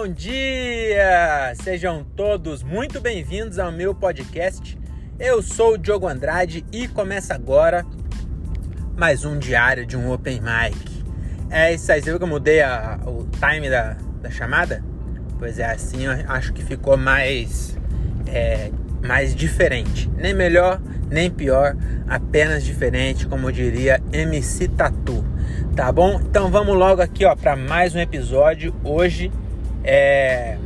Bom dia! Sejam todos muito bem-vindos ao meu podcast. Eu sou o Diogo Andrade e começa agora mais um diário de um Open Mic. É isso aí, você viu que eu mudei o time da chamada? Pois é, assim eu acho que ficou mais diferente. Nem melhor, nem pior, apenas diferente, como diria MC Tatu. Tá bom? Então vamos logo aqui para mais um episódio. Hoje é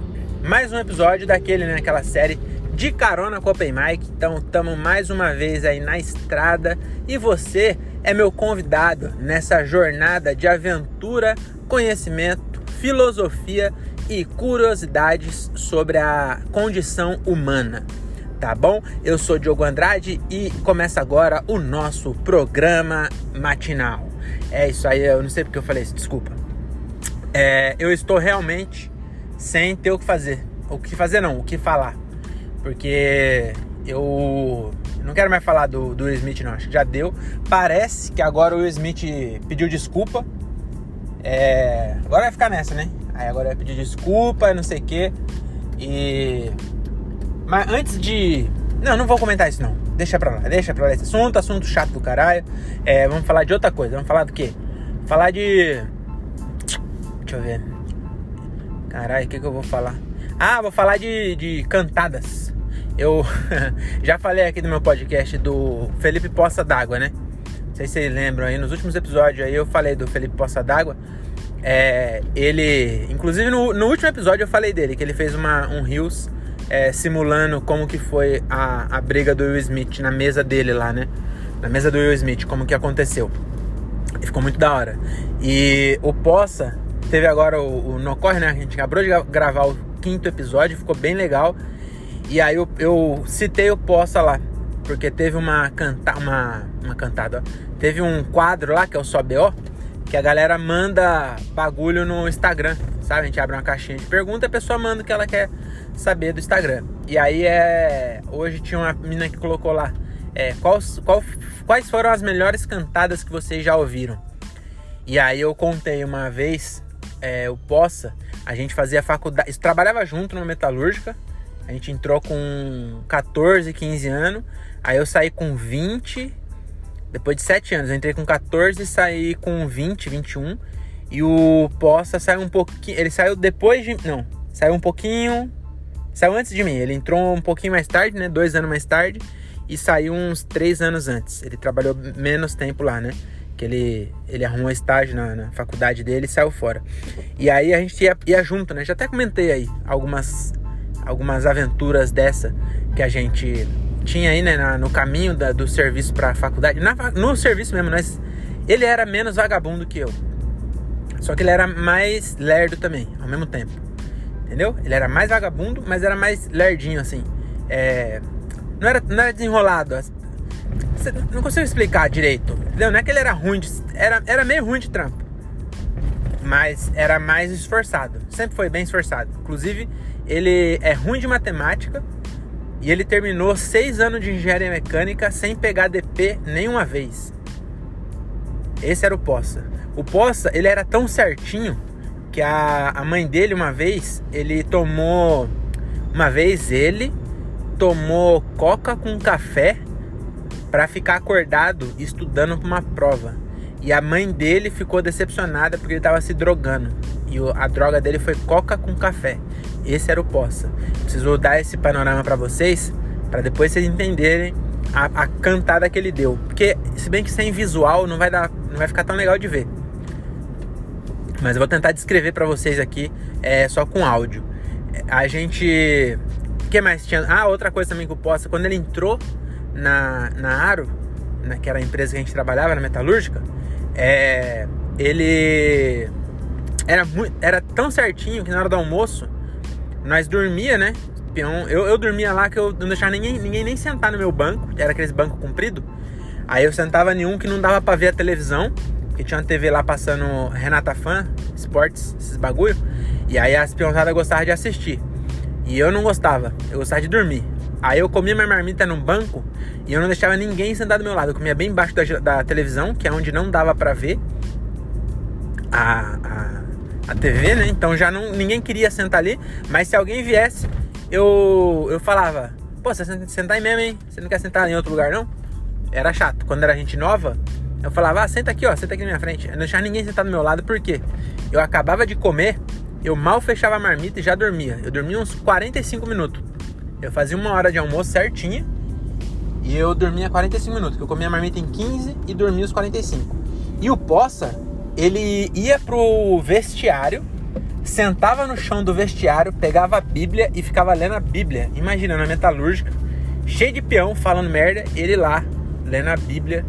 mais um episódio daquela série de carona com Open Mic. Então estamos mais uma vez aí na estrada e você é meu convidado nessa jornada de aventura, conhecimento, filosofia e curiosidades sobre a condição humana. Tá bom? Eu sou Diogo Andrade e começa agora o nosso programa matinal. É isso aí, eu não sei porque eu falei isso, desculpa. Eu estou realmente sem ter o que fazer. O que falar. Porque eu não quero mais falar do Will Smith, não. Acho que já deu. Parece que agora o Will Smith pediu desculpa. Agora vai ficar nessa, né? Aí agora vai pedir desculpa, não sei o quê. Mas antes de... Não vou comentar isso não. Deixa pra lá esse assunto chato do caralho. Vamos falar de outra coisa. Vamos falar do quê? Falar de... Deixa eu ver. Caralho, o que eu vou falar? Vou falar de cantadas. Eu já falei aqui no meu podcast do Felipe Poça d'Água, né? Não sei se vocês lembram aí. Nos últimos episódios aí eu falei do Felipe Poça d'Água. Ele... Inclusive no último episódio eu falei dele. Que ele fez um Reels... simulando como que foi a briga do Will Smith na mesa dele lá, né? Na mesa do Will Smith, como que aconteceu. E ficou muito da hora. E o Poça teve agora o No Corre, né? A gente acabou de gravar o 5º episódio, ficou bem legal. E aí eu citei o Poça lá, porque teve uma cantada, ó. Teve um quadro lá, que é o Só BO, que a galera manda bagulho no Instagram, sabe? A gente abre uma caixinha de pergunta e a pessoa manda o que ela quer saber do Instagram. E aí hoje tinha uma menina que colocou lá quais foram as melhores cantadas que vocês já ouviram. E aí eu contei uma vez, o Poça, a gente fazia faculdade, trabalhava junto numa metalúrgica. A gente entrou com 14, 15 anos. Aí eu saí com 20. Depois de 7 anos, eu entrei com 14 e saí com 20, 21. E o Poça saiu um pouquinho... Ele saiu depois de... Não, saiu um pouquinho... Saiu antes de mim. Ele entrou um pouquinho mais tarde, né? 2 anos mais tarde. E saiu uns 3 anos antes. Ele trabalhou menos tempo lá, né? Que ele arrumou estágio na faculdade dele e saiu fora. E aí a gente ia junto, né? Já até comentei aí algumas aventuras dessa que a gente tinha aí, né? No caminho do serviço pra faculdade. No serviço mesmo, ele era menos vagabundo que eu. Só que ele era mais lerdo também, ao mesmo tempo. Entendeu? Ele era mais vagabundo, mas era mais lerdinho, assim. Não era desenrolado. Não consigo explicar direito. Entendeu? Não é que ele era ruim, era meio ruim de trampo. Mas era mais esforçado. Sempre foi bem esforçado. Inclusive, ele é ruim de matemática. E ele terminou 6 anos de engenharia mecânica sem pegar DP nenhuma vez. Esse era o Poça. O Poça, ele era tão certinho que a mãe dele, uma vez ele tomou coca com café para ficar acordado estudando para uma prova. E a mãe dele ficou decepcionada porque ele estava se drogando. E a droga dele foi coca com café. Esse era o Poça. Preciso dar esse panorama para vocês, para depois vocês entenderem a cantada que ele deu. Porque, se bem que sem visual não vai ficar tão legal de ver. Mas eu vou tentar descrever para vocês aqui só com áudio. A gente... O que mais tinha? Outra coisa também que o Poça, quando ele entrou na Aro, que era a empresa que a gente trabalhava, na metalúrgica, ele era tão certinho que na hora do almoço nós dormia, né? Eu dormia lá, que eu não deixava ninguém nem sentar no meu banco. Era aqueles bancos compridos. Aí eu sentava em um que não dava pra ver a televisão, que tinha uma TV lá passando Renata Fan, esportes, esses bagulho. E aí as peãozadas gostavam de assistir. E eu não gostava, eu gostava de dormir. Aí eu comia minha marmita num banco e eu não deixava ninguém sentar do meu lado. Eu comia bem embaixo da televisão, que é onde não dava pra ver a TV, né? Então já ninguém queria sentar ali, mas se alguém viesse, eu falava, pô, você senta aí mesmo, hein? Você não quer sentar em outro lugar, não? Era chato. Quando era gente nova, eu falava, senta aqui, ó, senta aqui na minha frente. Eu não deixava ninguém sentar do meu lado, por quê? Eu acabava de comer, eu mal fechava a marmita e já dormia. Eu dormia uns 45 minutos. Eu fazia 1 hora de almoço certinha e eu dormia 45 minutos. Eu comia a marmita em 15 e dormia os 45. E o Poça, ele ia pro vestiário, sentava no chão do vestiário, pegava a Bíblia e ficava lendo a Bíblia. Imagina, na metalúrgica, cheio de peão, falando merda, ele lá, lendo a Bíblia,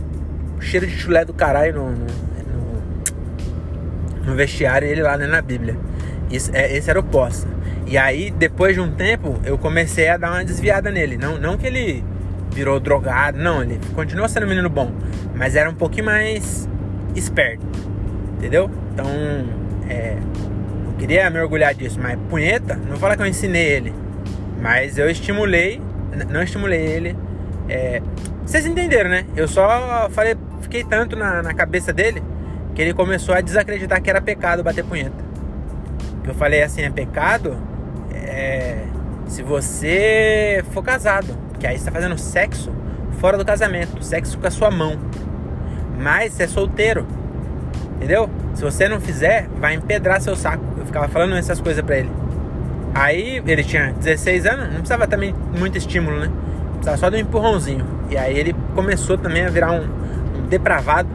cheiro de chulé do caralho no vestiário, e ele lá lendo a Bíblia. Esse era o Poça. E aí, depois de um tempo, eu comecei a dar uma desviada nele. Não que ele virou drogado, não, ele continuou sendo um menino bom, mas era um pouquinho mais esperto, entendeu? Então, eu queria me orgulhar disso, mas punheta, não vou falar que eu ensinei ele, mas eu não estimulei ele. Vocês entenderam, né? Eu só fiquei tanto na cabeça dele que ele começou a desacreditar que era pecado bater punheta. Eu falei assim, é pecado se você for casado, porque aí você tá fazendo sexo fora do casamento, sexo com a sua mão. Mas você é solteiro, entendeu? Se você não fizer, vai empedrar seu saco. Eu ficava falando essas coisas pra ele. Aí ele tinha 16 anos, não precisava também muito estímulo, né? Precisava só de um empurrãozinho. E aí ele começou também a virar um depravado.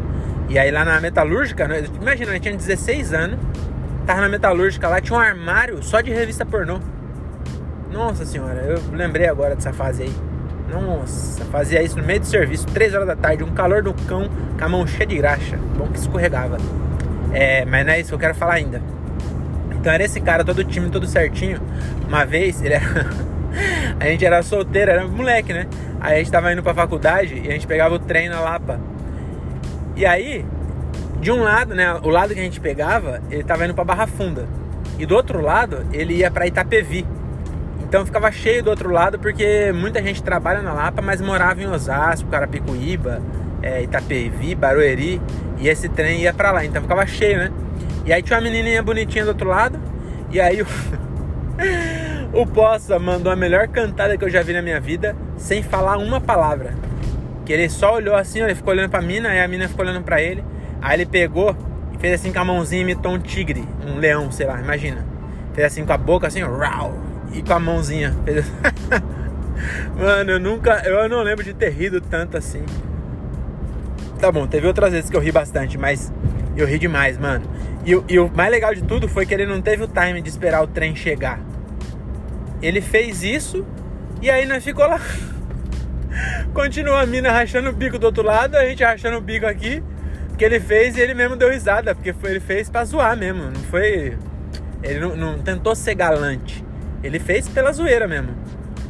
E aí lá na metalúrgica, imagina, ele tinha 16 anos, tava na metalúrgica lá, tinha um armário só de revista pornô. Nossa senhora, eu lembrei agora dessa fase aí. Nossa, fazia isso no meio do serviço, 3 horas da tarde, um calor do cão, com a mão cheia de graxa. Bom que escorregava. Mas não é isso que eu quero falar ainda. Então era esse cara, todo time, todo certinho. Uma vez, a gente era solteiro, era moleque, né? Aí a gente tava indo pra faculdade e a gente pegava o trem na Lapa. E aí, de um lado, né, o lado que a gente pegava, ele tava indo pra Barra Funda. E do outro lado, ele ia pra Itapevi. Então ficava cheio do outro lado, porque muita gente trabalha na Lapa, mas morava em Osasco, Carapicuíba, Itapevi, Barueri, e esse trem ia pra lá, então ficava cheio, né? E aí tinha uma menininha bonitinha do outro lado, e aí o Poça mandou a melhor cantada que eu já vi na minha vida, sem falar uma palavra. Que ele só olhou assim, ele ficou olhando pra mina, aí a mina ficou olhando pra ele, aí ele pegou e fez assim com a mãozinha, imitou um tigre, um leão, sei lá, imagina. Fez assim com a boca, assim, rau, e com a mãozinha. Mano, eu não lembro de ter rido tanto assim. Tá bom, teve outras vezes que eu ri bastante, mas eu ri demais, mano. E o mais legal de tudo foi que ele não teve o time de esperar o trem chegar. Ele fez isso e aí nós ficou lá. Continua a mina rachando o bico do outro lado, a gente rachando o bico aqui. Que ele fez e ele mesmo deu risada, porque ele fez pra zoar mesmo. Não foi... Ele não tentou ser galante. Ele fez pela zoeira mesmo.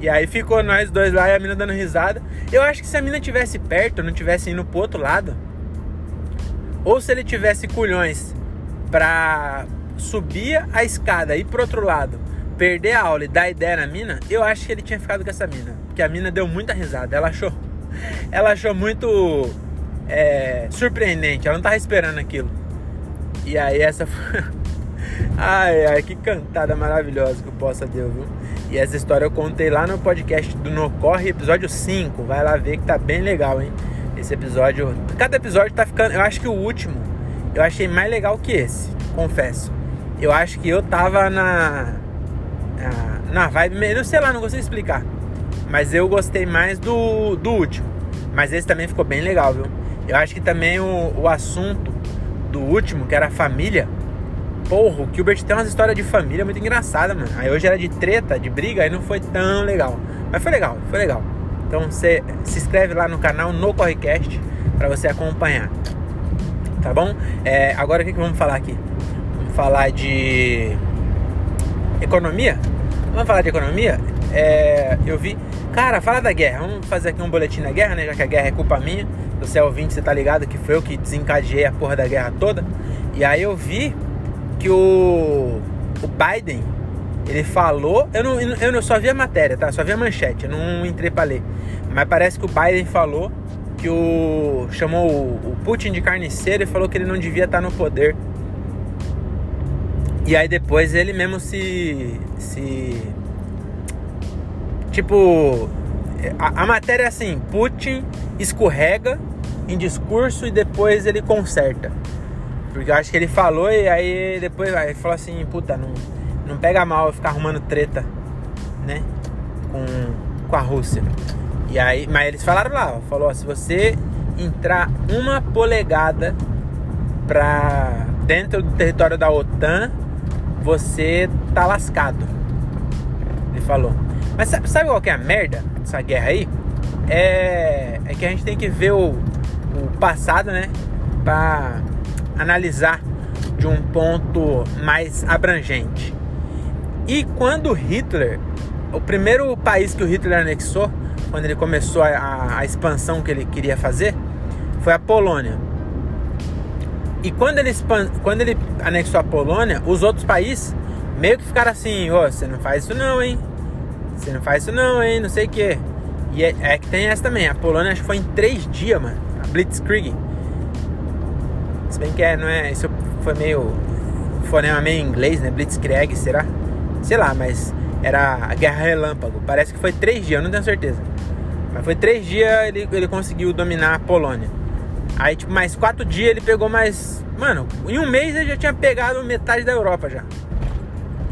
E aí ficou nós dois lá e a mina dando risada. Eu acho que se a mina tivesse perto, não tivesse indo pro outro lado, ou se ele tivesse culhões pra subir a escada e ir pro outro lado, perder a aula e dar ideia na mina, eu acho que ele tinha ficado com essa mina. Porque a mina deu muita risada. Ela achou muito surpreendente. Ela não tava esperando aquilo. E aí essa foi... Ai, que cantada maravilhosa que o Poça deu, viu? E essa história eu contei lá no podcast do No Corre, episódio 5. Vai lá ver que tá bem legal, hein? Esse episódio... Cada episódio tá ficando... Eu acho que o último eu achei mais legal que esse, confesso. Eu acho que eu tava na vibe... Não sei lá, não consigo explicar. Mas eu gostei mais do último. Mas esse também ficou bem legal, viu? Eu acho que também o assunto do último, que era a família... Porra, o Gilbert tem umas histórias de família muito engraçadas, mano. Aí hoje era de treta, de briga, aí não foi tão legal. Mas foi legal. Então você se inscreve lá no canal No Correcast pra você acompanhar. Tá bom? Agora o que vamos falar aqui? Vamos falar de economia? Vamos falar de economia? Eu vi... Cara, fala da guerra. Vamos fazer aqui um boletim da guerra, né? Já que a guerra é culpa minha. Você é ouvinte, você tá ligado que foi eu que desencadeei a porra da guerra toda. E aí eu vi que o Biden, ele falou, eu não só vi a matéria, tá? Só vi a manchete, eu não entrei pra ler. Mas parece que o Biden falou que chamou o Putin de carniceiro e falou que ele não devia estar no poder. E aí depois ele mesmo tipo, a matéria é assim: Putin escorrega em discurso e depois ele conserta. Porque eu acho que ele falou e aí depois ele falou assim: puta, não pega mal eu ficar arrumando treta, né, com a Rússia. E aí, mas eles falaram lá, falou, ó, se você entrar 1 polegada pra dentro do território da OTAN, você tá lascado. Ele falou. Mas sabe qual que é a merda dessa guerra aí? É que a gente tem que ver o passado, né, pra analisar de um ponto mais abrangente. E quando Hitler, o primeiro país que o Hitler anexou, quando ele começou a expansão que ele queria fazer, foi a Polônia. E quando ele anexou a Polônia, os outros países meio que ficaram assim: ô, você não faz isso não, hein? Você não faz isso não, hein? Não sei o quê. E é que tem essa também. A Polônia acho que foi em 3 dias, mano. A Blitzkrieg. Se bem que não é... Isso foi meio... Fonema meio em inglês, né? Blitzkrieg, será? Sei lá, mas era a Guerra Relâmpago. Parece que foi 3 dias, eu não tenho certeza. Mas foi 3 dias ele conseguiu dominar a Polônia. Aí, tipo, mais 4 dias ele pegou mais... Mano, em 1 mês ele já tinha pegado metade da Europa já.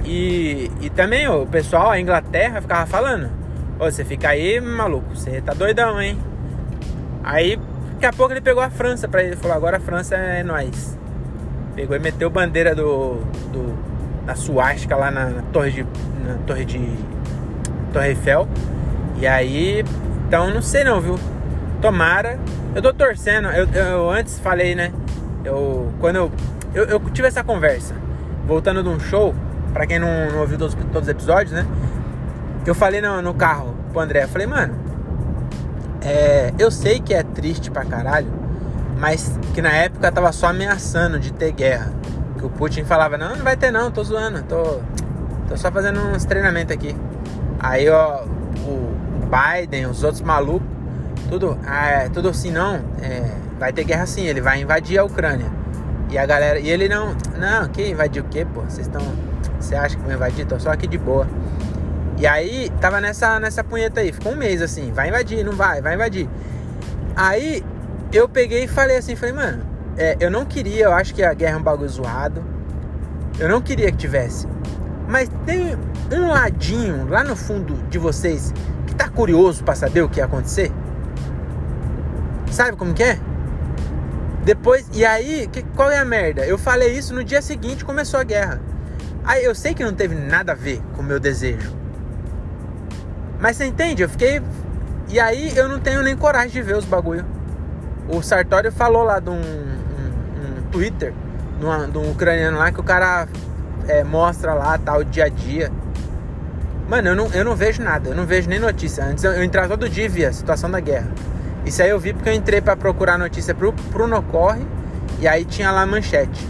E também o pessoal, a Inglaterra, ficava falando: ô, você fica aí, maluco, você tá doidão, hein? Aí, daqui a pouco ele pegou a França pra ele. Falou: agora a França é nós. Pegou e meteu bandeira da suástica lá na Torre Eiffel. E aí, então não sei não, viu? Tomara. Eu tô torcendo. Eu antes falei, né? Quando eu tive essa conversa voltando de um show, pra quem não ouviu todos os episódios, né? Eu falei no carro pro André, eu falei: mano, eu sei que é triste pra caralho, mas que na época tava só ameaçando de ter guerra. Que o Putin falava: não vai ter não, tô zoando, tô só fazendo uns treinamentos aqui. Aí, ó, o Biden, os outros malucos, tudo assim: não, vai ter guerra sim, ele vai invadir a Ucrânia. E a galera, e ele não, que invadir o quê, pô? Você acha que vão invadir? Tô só aqui de boa. E aí, tava nessa punheta aí, ficou 1 mês assim: vai invadir, não vai invadir. Aí, eu peguei e falei assim, mano, eu não queria, eu acho que a guerra é um bagulho zoado. Eu não queria que tivesse. Mas tem um ladinho lá no fundo de vocês que tá curioso pra saber o que ia acontecer. Sabe como que é? Depois, e aí, qual é a merda? Eu falei isso no dia seguinte, começou a guerra. Aí eu sei que não teve nada a ver com o meu desejo. Mas você entende? Eu fiquei... E aí eu não tenho nem coragem de ver os bagulho. O Sartori falou lá de um Twitter de um ucraniano lá, que o cara mostra lá, tal, dia a dia. Mano, eu não vejo nada, eu não vejo nem notícia. Antes eu entrava todo dia e via a situação da guerra. Isso aí eu vi porque eu entrei pra procurar notícia pro Nocorre, e aí tinha lá a manchete.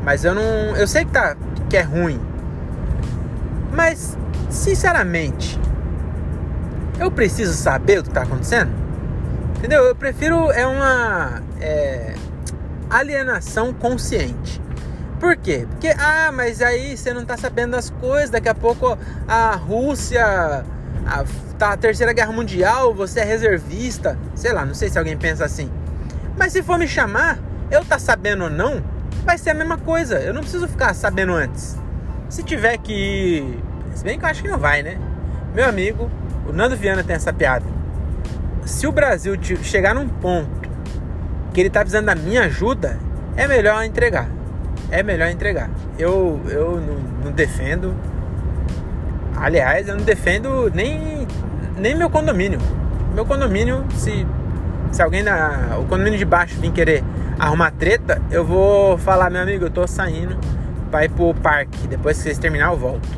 Mas eu sei que é ruim. Mas, sinceramente, eu preciso saber o que tá acontecendo? Entendeu? Eu prefiro uma alienação consciente. Por quê? Porque, mas aí você não tá sabendo das coisas. Daqui a pouco a Rússia tá a Terceira Guerra Mundial, você é reservista. Sei lá, não sei se alguém pensa assim. Mas se for me chamar, eu tá sabendo ou não, vai ser a mesma coisa. Eu não preciso ficar sabendo antes. Se tiver que ir... Se bem que eu acho que não vai, né? Meu amigo, o Nando Viana tem essa piada. Se o Brasil chegar num ponto que ele tá precisando da minha ajuda, é melhor entregar. Eu não defendo. Aliás, eu não defendo nem meu condomínio. Meu condomínio, se alguém o condomínio de baixo vir querer arrumar treta, eu vou falar: meu amigo, eu tô saindo pra ir pro parque. Depois que vocês terminar, eu volto.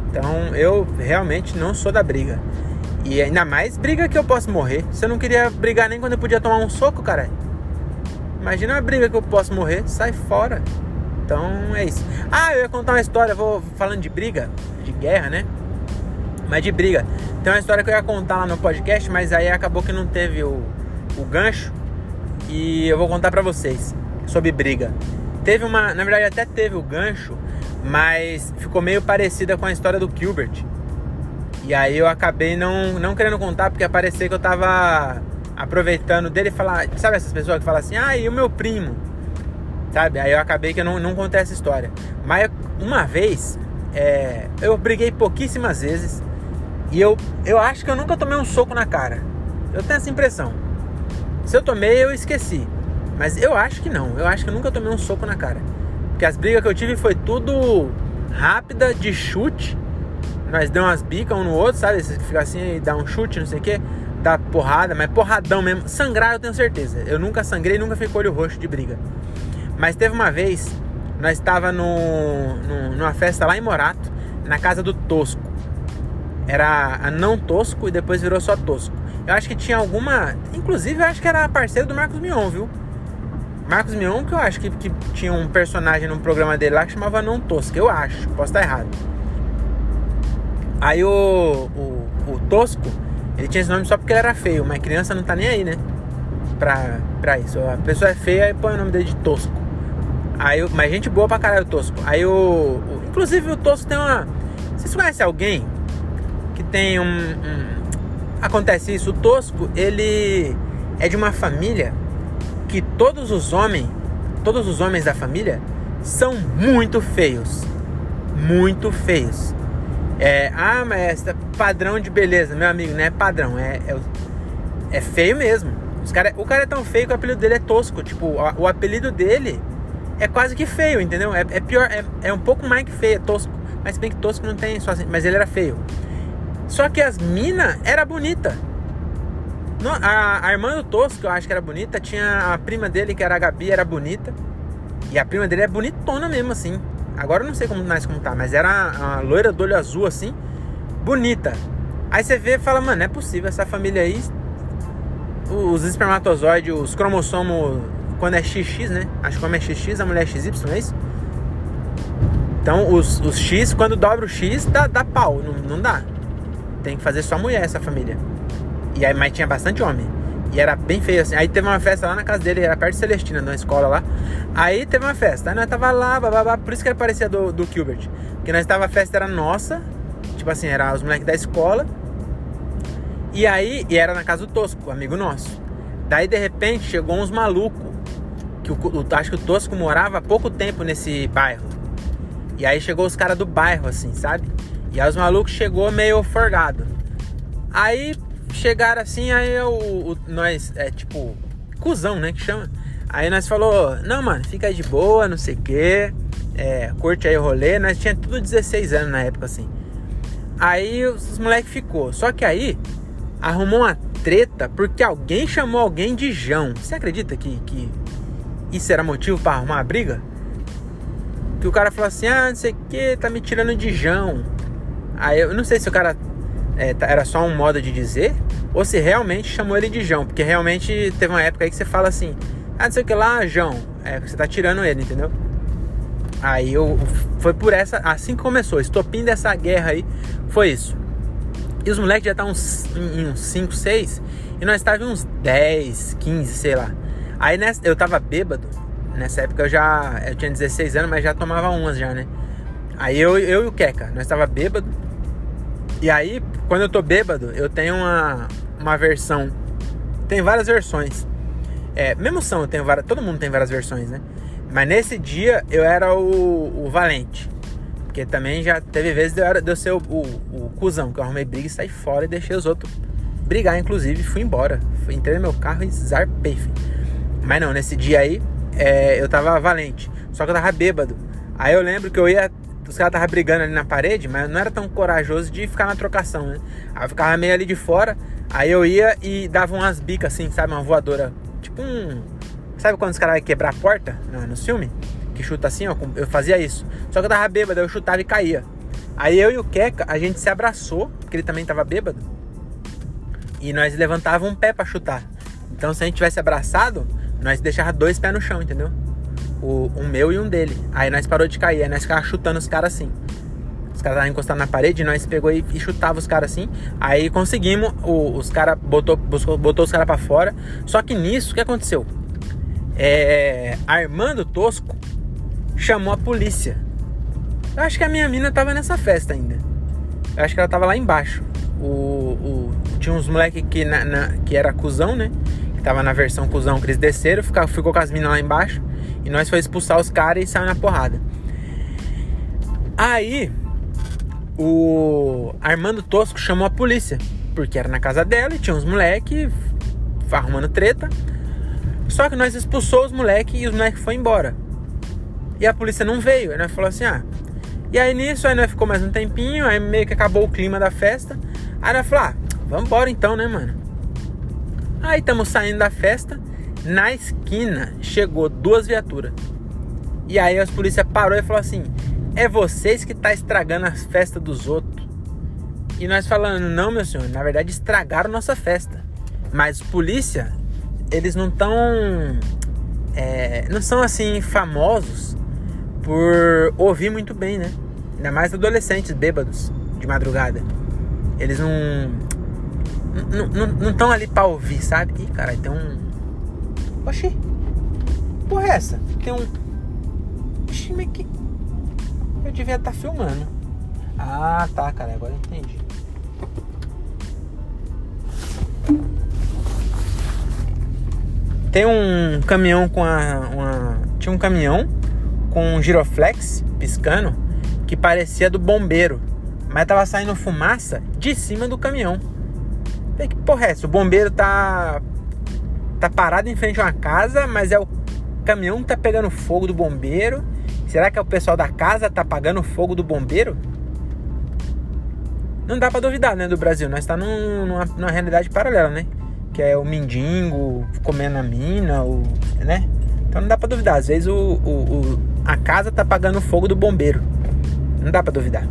Então, eu realmente não sou da briga. E ainda mais briga que eu posso morrer. Se eu não queria brigar nem quando eu podia tomar um soco, cara. Imagina uma briga que eu posso morrer, sai fora. Então é isso. Eu ia contar uma história, vou falando de briga, de guerra, né? Mas de briga. Tem uma história que eu ia contar lá no podcast, mas aí acabou que não teve o gancho. E eu vou contar pra vocês sobre briga. Na verdade até teve o gancho, mas ficou meio parecida com a história do Gilbert. E aí eu acabei não querendo contar, porque parecia que eu tava aproveitando dele e falar... Sabe essas pessoas que falam assim, e o meu primo? Sabe? Aí eu acabei que eu não contei essa história. Mas uma vez, eu briguei pouquíssimas vezes. E eu acho que eu nunca tomei um soco na cara. Eu tenho essa impressão. Se eu tomei, eu esqueci. Mas eu acho que não. Eu acho que eu nunca tomei um soco na cara. Porque as brigas que eu tive foi tudo rápida, de chute. Nós deu umas bicas um no outro, sabe? Você fica assim e dá um chute, não sei o que. Dá porrada, mas porradão mesmo. Sangrar eu tenho certeza. Eu nunca sangrei, nunca fiquei com olho roxo de briga. Mas teve uma vez, nós estava numa festa lá em Morato, na casa do Tosco. Era a não Tosco e depois virou só Tosco. Eu acho que tinha alguma... Inclusive eu acho que era parceiro do Marcos Mion, viu? Marcos Mion, que eu acho que tinha um personagem no programa dele lá que chamava Não Tosco. Eu acho, posso estar errado. Aí o Tosco, ele tinha esse nome só porque ele era feio, mas criança não tá nem aí, né? Pra isso. A pessoa é feia e põe o nome dele de Tosco. Aí, mas gente boa pra caralho o Tosco. Aí inclusive o Tosco tem uma... Vocês conhecem alguém que tem Acontece isso, o Tosco, ele é de uma família que todos os homens da família são muito feios. Muito feios. Mas padrão de beleza, meu amigo, não é padrão, é feio mesmo. O cara é tão feio que o apelido dele é Tosco. Tipo, o apelido dele é quase que feio, entendeu? É pior, é um pouco mais que feio, é Tosco. Mas bem que Tosco não tem só assim, mas ele era feio. Só que as minas era bonita. A irmã do Tosco, eu acho que era bonita. Tinha a prima dele, que era a Gabi, era bonita. E a prima dele é bonitona mesmo, assim. Agora eu não sei como tá, mas era uma loira do olho azul, assim, bonita. Aí você vê e fala, mano, não é possível, essa família aí, os espermatozoides, os cromossomos, quando é XX, né? Acho que como é XX, a mulher é XY, não é isso? Então, os X, quando dobra o X, dá pau, não dá. Tem que fazer só mulher, essa família. E aí, mas tinha bastante homem. E era bem feio assim. Aí teve uma festa lá na casa dele, era perto de Celestina, na escola lá. Aí teve uma festa, aí nós tava lá, bababá, por isso que ele parecia do Gilbert. Porque nós tava, a festa era nossa, tipo assim, era os moleques da escola. E era na casa do Tosco, amigo nosso. Daí de repente chegou uns malucos, que acho que o Tosco morava há pouco tempo nesse bairro. E aí chegou os caras do bairro, assim, sabe? E aí os malucos chegou meio forgado. Aí chegaram assim, aí nós, tipo, cuzão, né, que chama. Aí nós falou, não, mano, fica aí de boa, não sei o quê, curte aí o rolê. Nós tinha tudo 16 anos na época, assim. Aí os moleques ficou. Só que aí arrumou uma treta porque alguém chamou alguém de Jão. Você acredita que isso era motivo pra arrumar a briga? Que o cara falou assim, não sei o que, tá me tirando de Jão. Aí eu não sei se o cara era só um modo de dizer ou se realmente chamou ele de Jão. Porque realmente teve uma época aí que você fala assim, não sei o que lá, Jão. Você tá tirando ele, entendeu? Aí foi por assim que começou. O estopim dessa guerra aí foi isso. E os moleques já estavam em uns 5, 6 e nós estávamos em uns 10, 15, sei lá. Aí eu tava bêbado. Nessa época eu tinha 16 anos, mas já tomava umas já, né? Aí eu e o Queca, nós tava bêbado. E aí, quando eu tô bêbado, eu tenho uma versão. Tem várias versões. Mesmo são, todo mundo tem várias versões, né? Mas nesse dia eu era o valente. Porque também já teve vezes de eu ser o cuzão, que eu arrumei briga e saí fora e deixei os outros brigar, inclusive, fui embora. Entrei no meu carro e zarpei, filho. Mas não, nesse dia aí, eu tava valente. Só que eu tava bêbado. Aí eu lembro que os caras estavam brigando ali na parede, mas não era tão corajoso de ficar na trocação, né? Aí eu ficava meio ali de fora, aí eu ia e dava umas bicas assim, sabe? Uma voadora, tipo sabe quando os caras vão quebrar a porta no filme? Que chuta assim, ó, eu fazia isso. Só que eu tava bêbado, eu chutava e caía. Aí eu e o Queca, a gente se abraçou, porque ele também tava bêbado. E nós levantávamos um pé pra chutar. Então se a gente tivesse abraçado, nós deixava 2 pés no chão, entendeu? Um meu e um dele. Aí nós parou de cair, aí nós ficava chutando os caras assim. Os caras estavam encostados na parede, nós pegou e chutava os caras assim. Aí conseguimos, os caras botou os caras pra fora. Só que nisso, o que aconteceu? A irmã do Tosco chamou a polícia. Eu acho que a minha mina tava nessa festa ainda. Eu acho que ela tava lá embaixo. Tinha uns moleque que era cuzão, né? Que tava na versão cuzão, que eles desceram, ficou com as minas lá embaixo. E nós foi expulsar os caras e saiu na porrada. Aí, o Armando Tosco chamou a polícia, porque era na casa dela e tinha uns moleque arrumando treta. Só que nós expulsou os moleque e os moleque foi embora. E a polícia não veio. Aí nós falou assim, E aí nisso, aí nós ficou mais um tempinho, aí meio que acabou o clima da festa. Aí nós falou, vamos embora então, né, mano? Aí estamos saindo da festa. Na esquina chegou 2 viaturas. E aí as polícia parou e falou assim, é vocês que tá estragando as festas dos outros. E nós falando, não, meu senhor, na verdade estragaram nossa festa. Mas polícia, eles não tão... não são assim famosos por ouvir muito bem, né? Ainda mais adolescentes bêbados de madrugada. Eles não estão ali pra ouvir, sabe? Ih, caralho, tem um... Oxi, porra é essa? Tem um... Oxi, mas que... Eu devia estar filmando. Ah, tá, cara, agora eu entendi. Tem um caminhão com tinha um caminhão com um giroflex piscando que parecia do bombeiro, mas tava saindo fumaça de cima do caminhão. Falei, que porra é essa? O bombeiro tá parado em frente a uma casa, mas é o caminhão que tá pegando fogo do bombeiro. Será que é o pessoal da casa tá apagando fogo do bombeiro? Não dá pra duvidar, né, do Brasil. Nós tá numa realidade paralela, né? Que é o mendigo comendo a mina, né? Então não dá pra duvidar. Às vezes a casa tá apagando fogo do bombeiro. Não dá pra duvidar.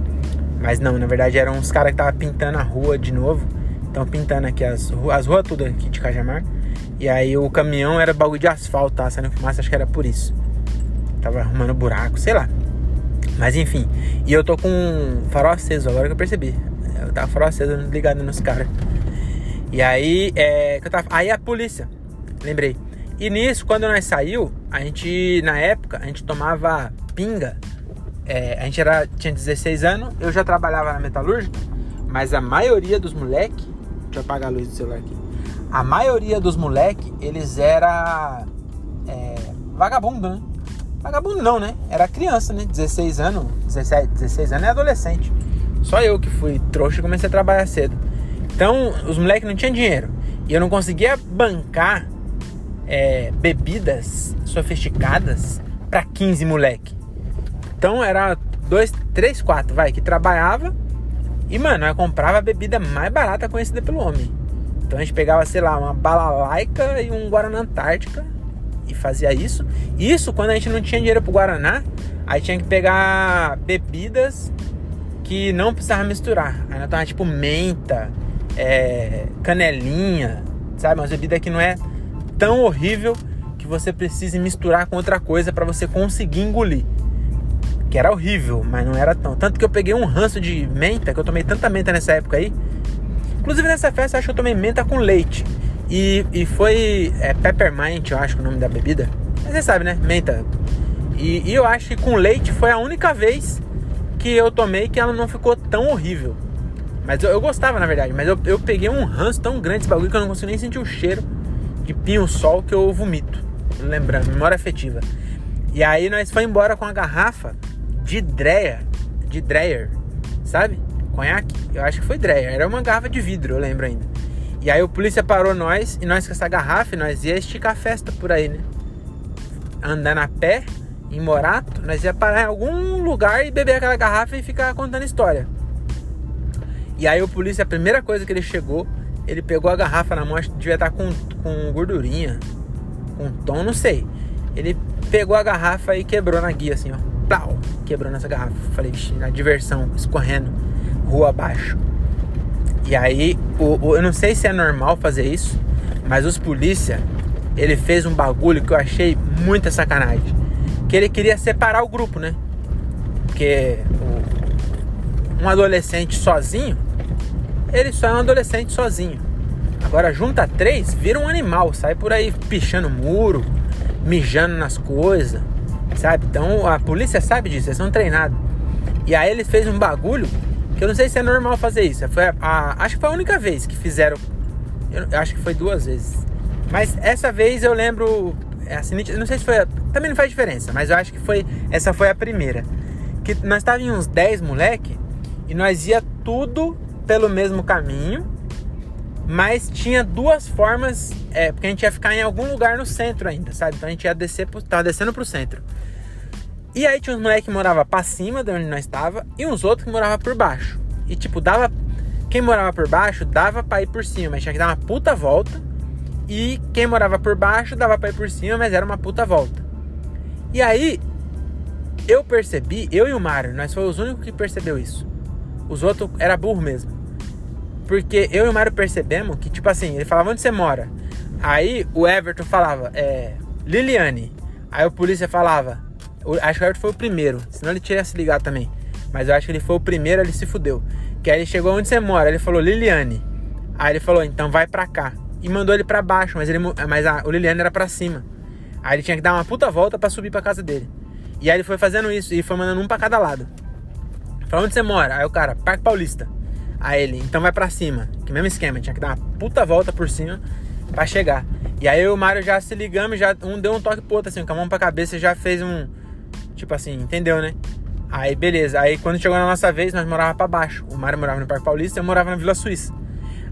Mas não, na verdade eram uns caras que estavam pintando a rua de novo. Estão pintando aqui as ruas tudo aqui de Cajamar. E aí o caminhão era bagulho de asfalto, tá? Saindo fumaça, acho que era por isso. Tava arrumando buraco, sei lá. Mas enfim. E eu tô com farol aceso, agora que eu percebi. Eu tava farol aceso ligado nos caras. E aí, aí a polícia, lembrei. E nisso, quando nós saiu, na época, a gente tomava pinga. A gente tinha 16 anos, eu já trabalhava na metalúrgica, mas a maioria dos moleques, deixa eu apagar a luz do celular aqui. A maioria dos moleques, eles eram vagabundo, né? Vagabundo não, né? Era criança, né? 16 anos, 16 anos é adolescente. Só eu que fui trouxa e comecei a trabalhar cedo. Então, os moleques não tinham dinheiro. E eu não conseguia bancar bebidas sofisticadas pra 15 moleque. Então, era 2, 3, 4, que trabalhava. E, mano, eu comprava a bebida mais barata conhecida pelo homem. Então, a gente pegava, sei lá, uma balalaica e um Guaraná Antártica. E fazia isso. Isso quando a gente não tinha dinheiro pro Guaraná. Aí tinha que pegar bebidas que não precisava misturar. Aí nós tomava tipo menta, canelinha, sabe? Uma bebida que não é tão horrível que você precise misturar com outra coisa pra você conseguir engolir. Que era horrível, mas não era tão. Tanto que eu peguei um ranço de menta, que eu tomei tanta menta nessa época aí. Inclusive nessa festa, acho que eu tomei menta com leite. E foi Peppermint, eu acho que é o nome da bebida. Mas você sabe, né? Menta. E eu acho que com leite foi a única vez que eu tomei que ela não ficou tão horrível. Mas eu gostava, na verdade. Mas eu peguei um ranço tão grande desse bagulho que eu não consigo nem sentir o cheiro de pinho-sol que eu vomito. Lembrando, memória afetiva. E aí nós foi embora com a garrafa de Dreyer, sabe? Conhaque? Eu acho que foi Dreyer. Era uma garrafa de vidro, eu lembro ainda. E aí o polícia parou nós, e nós com essa garrafa, nós ia esticar a festa por aí, né? Andando a pé, em Morato, nós ia parar em algum lugar e beber aquela garrafa e ficar contando história. E aí o polícia, a primeira coisa que ele chegou, ele pegou a garrafa na mão, acho que devia estar com gordurinha, com tom, não sei. Ele pegou a garrafa e quebrou na guia, assim, ó. Plau! Quebrou nessa garrafa. Falei, vixi, na diversão, escorrendo, rua abaixo. E aí, eu não sei se é normal fazer isso, mas os polícia, ele fez um bagulho que eu achei muita sacanagem. Que ele queria separar o grupo, né? Porque um adolescente sozinho, ele só é um adolescente sozinho. Agora junta 3, vira um animal, sai por aí pichando muro, mijando nas coisas, sabe? Então a polícia sabe disso, eles são treinados. E aí ele fez um bagulho que eu não sei se é normal fazer isso. Acho que foi a única vez que fizeram. Eu acho que foi 2 vezes. Mas essa vez eu lembro. Assim, não sei se foi. Também não faz diferença, mas eu acho que essa foi a primeira. Que nós estávamos uns 10 moleque e nós ia tudo pelo mesmo caminho, mas tinha 2 formas, porque a gente ia ficar em algum lugar no centro ainda, sabe? Então a gente ia tava descendo pro centro. E aí tinha uns moleques que moravam pra cima de onde nós estava e uns outros que moravam por baixo. E tipo, quem morava por baixo dava pra ir por cima, mas tinha que dar uma puta volta. E quem morava por baixo dava pra ir por cima, mas era uma puta volta. E aí, eu e o Mário, nós fomos os únicos que percebeu isso. Os outros era burro mesmo. Porque eu e o Mário percebemos que, tipo assim, ele falava, onde você mora? Aí o Everton falava, Liliane. Aí o polícia falava, acho que o Everton foi o primeiro, senão ele tinha se ligado também. Mas eu acho que ele foi o primeiro, ele se fudeu. Que aí ele chegou, onde você mora? Ele falou, Liliane. Aí ele falou, então vai pra cá. E mandou ele pra baixo, mas o Liliane era pra cima. Aí ele tinha que dar uma puta volta pra subir pra casa dele. E aí ele foi fazendo isso, e foi mandando um pra cada lado. Falou, onde você mora? Aí o cara, Parque Paulista. Aí ele, então vai pra cima. Que mesmo esquema, tinha que dar uma puta volta por cima pra chegar. E aí eu e o Mário já se ligamos, um deu um toque pro outro, assim, com a mão pra cabeça, já fez um... Tipo assim, entendeu, né? Aí beleza, aí quando chegou na nossa vez, nós morávamos pra baixo. O Mário morava no Parque Paulista, eu morava na Vila Suíça.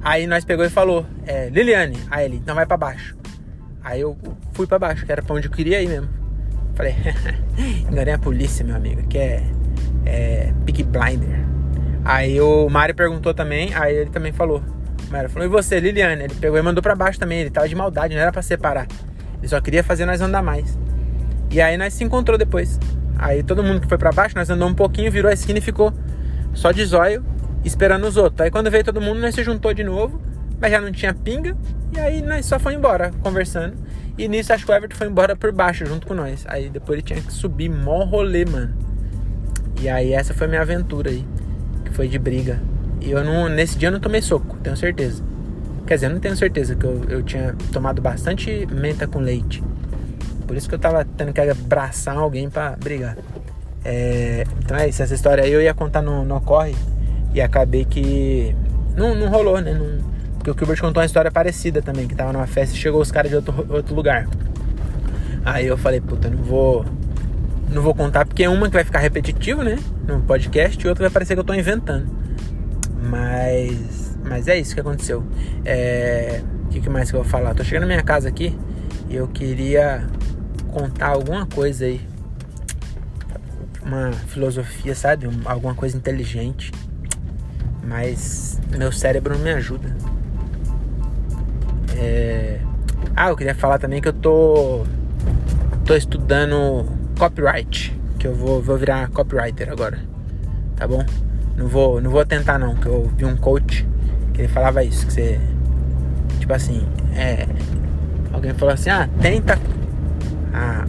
Aí nós pegou e falou, Liliane. Aí ele, então vai pra baixo. Aí eu fui pra baixo, que era pra onde eu queria ir mesmo. Falei, enganei a polícia, meu amigo, que é Peaky Blinder. Aí o Mário perguntou também, aí ele também falou. O Mário falou, e você, Liliane? Ele pegou e mandou pra baixo também, ele tava de maldade, não era pra separar. Ele só queria fazer nós andar mais. E aí nós se encontrou depois. Aí todo mundo que foi pra baixo, nós andamos um pouquinho, virou a esquina e ficou só de zóio, esperando os outros. Aí quando veio todo mundo, nós se juntou de novo, mas já não tinha pinga. E aí nós só foi embora, conversando. E nisso acho que o Everton foi embora por baixo, junto com nós. Aí depois ele tinha que subir, mó rolê, mano. E aí essa foi a minha aventura aí, que foi de briga. E nesse dia eu não tomei soco, tenho certeza. Quer dizer, eu não tenho certeza, que eu tinha tomado bastante menta com leite. Por isso que eu tava tendo que abraçar alguém pra brigar. Então é isso, essa história aí eu ia contar no Ocorre. E acabei que não rolou, né? Porque o Gilbert contou uma história parecida também, que tava numa festa e chegou os caras de outro lugar. Aí eu falei, puta, não vou contar, porque é uma que vai ficar repetitivo, né? No podcast, e outra vai parecer que eu tô inventando. Mas é isso que aconteceu. O que mais que eu vou falar? Tô chegando na minha casa aqui e eu queria contar alguma coisa aí. Uma filosofia, sabe? Alguma coisa inteligente. Mas meu cérebro não me ajuda. Eu queria falar também que eu tô estudando copyright. Que eu vou virar copywriter agora. Tá bom? Não vou tentar não, que eu vi um coach que ele falava isso, que você... Tipo assim, alguém falou assim, tenta a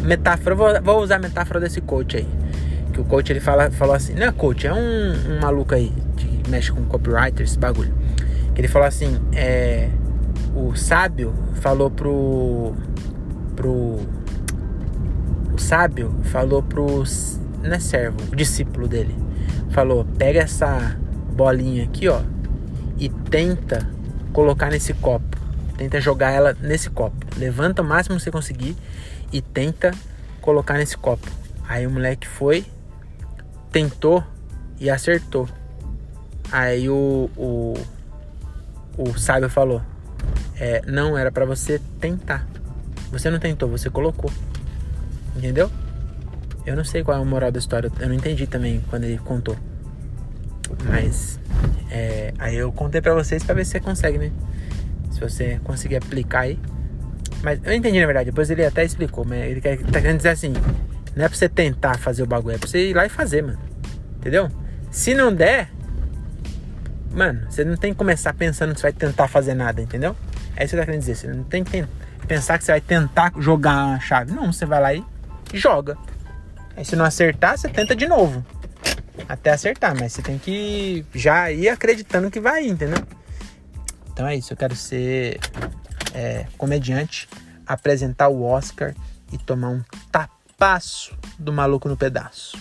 metáfora, vou usar a metáfora desse coach aí. Que o coach ele falou assim, não é coach, é um maluco aí que mexe com copywriter, esse bagulho. Que ele falou assim, o sábio falou pro não é servo, o discípulo dele. Falou, pega essa bolinha aqui, ó, e tenta colocar nesse copo. Tenta jogar ela nesse copo. Levanta o máximo que você conseguir e tenta colocar nesse copo. Aí o moleque foi, tentou e acertou. Aí o sábio falou, não, era pra você tentar. Você não tentou, você colocou. Entendeu? Eu não sei qual é a moral da história. Eu não entendi também quando ele contou. Mas aí eu contei pra vocês pra ver se você consegue, né? Se você conseguir aplicar aí. Mas eu entendi, na verdade. Depois ele até explicou. Mas ele tá querendo dizer assim, não é pra você tentar fazer o bagulho, é pra você ir lá e fazer, mano. Entendeu? Se não der, mano, você não tem que começar pensando que você vai tentar fazer nada, entendeu? É isso que eu tô querendo dizer. Você não tem que pensar que você vai tentar jogar a chave. Não, você vai lá e joga. Aí se não acertar, você tenta de novo. Até acertar, mas você tem que já ir acreditando que vai, entendeu? Então é isso, eu quero ser comediante, apresentar o Oscar e tomar um tapaço do Maluco no Pedaço.